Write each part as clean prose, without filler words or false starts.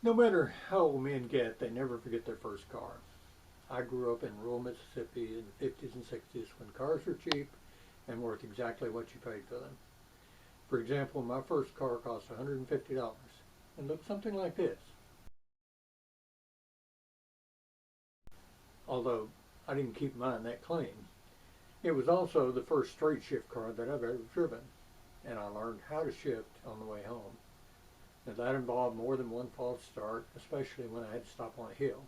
No matter how old men get, they never forget their first car. I grew up in rural Mississippi in the 50s and 60s when cars were cheap and worth exactly what you paid for them. For example, my first car cost $150 and looked something like this. Although I didn't keep mine that clean. It was also the first straight shift car that I've ever driven, and I learned how to shift on the way home. Now that involved more than one false start, especially when I had to stop on a hill.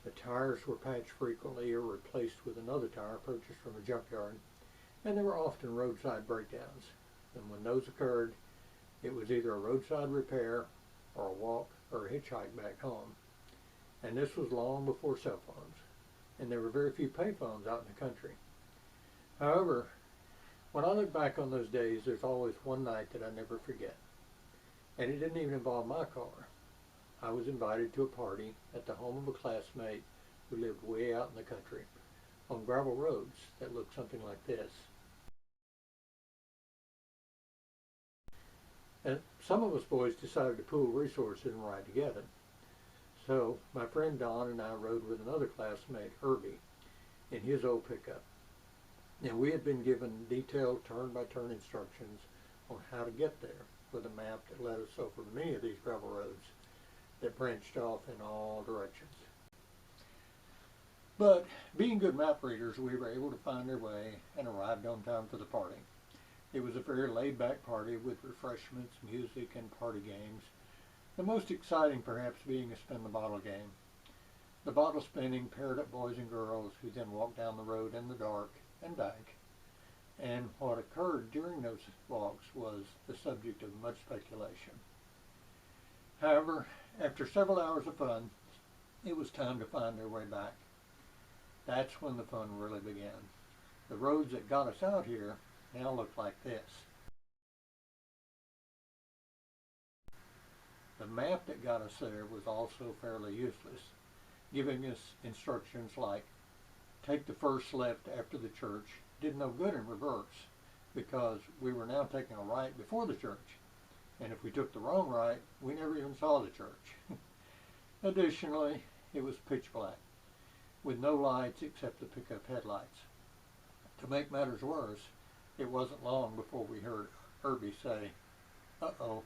The tires were patched frequently or replaced with another tire purchased from a junkyard, and there were often roadside breakdowns. And when those occurred, it was either a roadside repair or a walk or a hitchhike back home. And this was long before cell phones, and there were very few payphones out in the country. However, when I look back on those days, there's always one night that I never forget. And it didn't even involve my car. I was invited to a party at the home of a classmate who lived way out in the country on gravel roads that looked something like this. And some of us boys decided to pool resources and ride together. So my friend Don and I rode with another classmate, Herbie, in his old pickup. Now we had been given detailed turn-by-turn instructions on how to get there with a map that led us over many of these gravel roads that branched off in all directions. But being good map readers, we were able to find our way and arrived on time for the party. It was a very laid-back party with refreshments, music, and party games. The most exciting perhaps being a spin-the-bottle game. The bottle spinning paired up boys and girls who then walked down the road in the dark and back. And what occurred during those walks was the subject of much speculation. However, after several hours of fun, it was time to find our way back. That's when the fun really began. The roads that got us out here now look like this. The map that got us there was also fairly useless, giving us instructions like take the first left after the church did no good in reverse because we were now taking a right before the church. And if we took the wrong right, we never even saw the church. Additionally, it was pitch black with no lights except the pickup headlights. To make matters worse, it wasn't long before we heard Herbie say, "Uh-oh,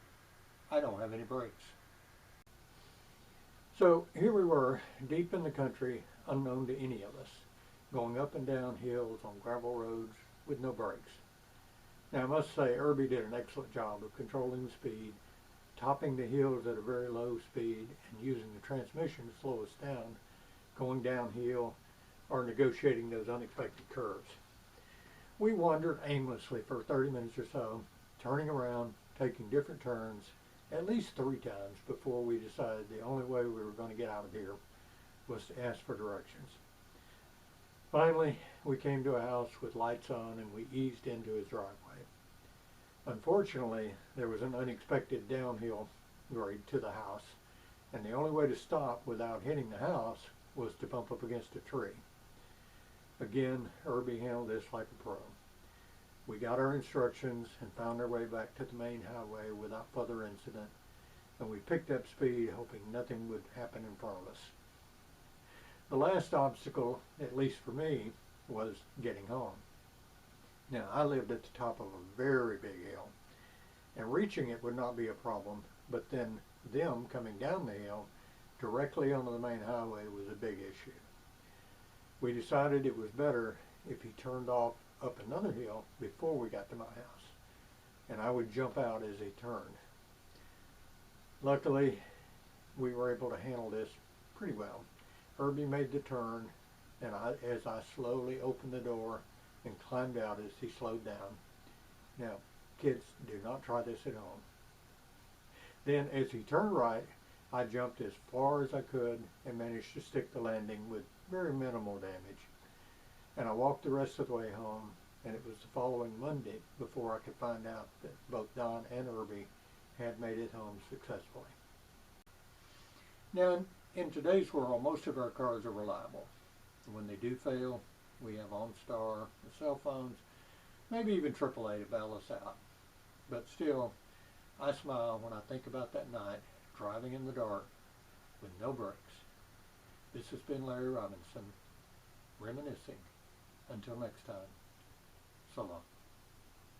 I don't have any brakes." So here we were, deep in the country, unknown to any of us, going up and down hills on gravel roads with no brakes. Now I must say Herbie did an excellent job of controlling the speed, topping the hills at a very low speed, and using the transmission to slow us down, going downhill, or negotiating those unexpected curves. We wandered aimlessly for 30 minutes or so, turning around, taking different turns, at least 3 times before we decided the only way we were going to get out of here was to ask for directions. Finally, we came to a house with lights on and we eased into his driveway. Unfortunately, there was an unexpected downhill grade to the house, and the only way to stop without hitting the house was to bump up against a tree. Again, Herbie handled this like a pro. We got our instructions and found our way back to the main highway without further incident, and we picked up speed hoping nothing would happen in front of us. The last obstacle, at least for me, was getting home. Now, I lived at the top of a very big hill, and reaching it would not be a problem, but then them coming down the hill directly onto the main highway was a big issue. We decided it was better if he turned off up another hill before we got to my house, and I would jump out as he turned. Luckily, we were able to handle this pretty well. Herbie made the turn, and as I slowly opened the door and climbed out as he slowed down. Now, kids, do not try this at home. Then, as he turned right, I jumped as far as I could and managed to stick the landing with very minimal damage. And I walked the rest of the way home, and it was the following Monday before I could find out that both Don and Herbie had made it home successfully. Now, in today's world, most of our cars are reliable. When they do fail, we have OnStar, the cell phones, maybe even AAA to bail us out. But still, I smile when I think about that night driving in the dark with no brakes. This has been Larry Robinson, reminiscing. Until next time, so long.